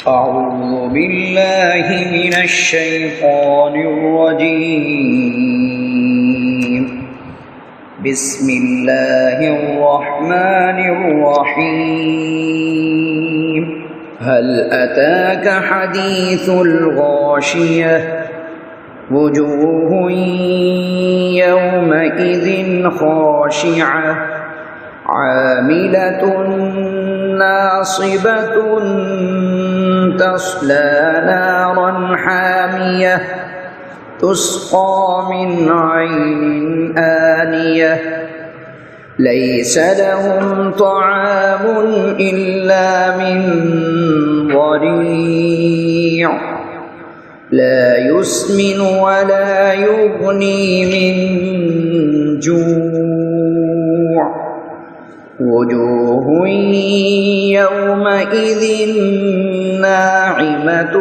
أعوذ بالله من الشيطان الرجيم. بسم الله الرحمن الرحيم. هل أتاك حديث الغاشية وجوه يومئذ خاشعة عاملة ناصبة تصلى نارا حامية تسقى من عين آنية ليس لهم طعام إلا من ضريع لا يسمن ولا يغني من جوع وجوه يومئذ ناعمة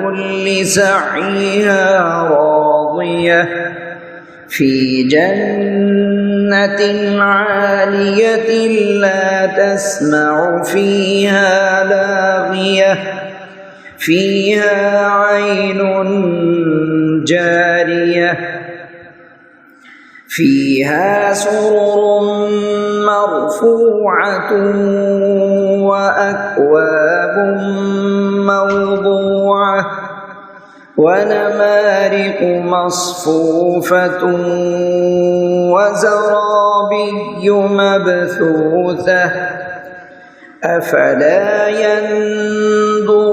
لسعيها راضية في جنة عالية لا تسمع فيها لاغية فيها عين جارية فيها سرر مرفوعة وأكواب موضوعة ونمارق مصفوفة وزرابي مبثوثة أفلا ينظرون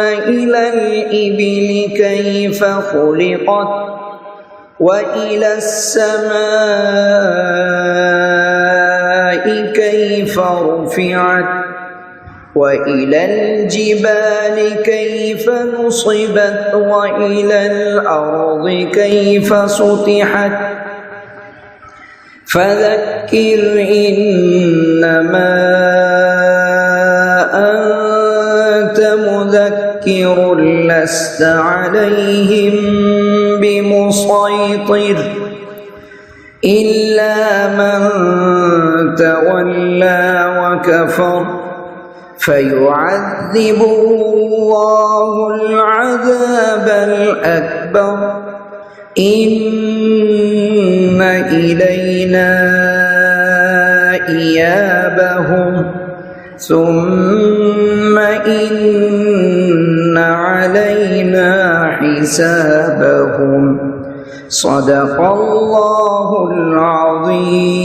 إلى الإبل كيف خلقت وإلى السماء كيف رفعت وإلى الجبال كيف نصبت وإلى الأرض كيف سطحت فذكر إنما أنت مذكر لست عليهم بمسيطر إلا من تولى وكفر فيعذبه الله العذاب الأكبر إن إلينا إيابهم ثم إن علينا حسابهم صدق الله العظيم.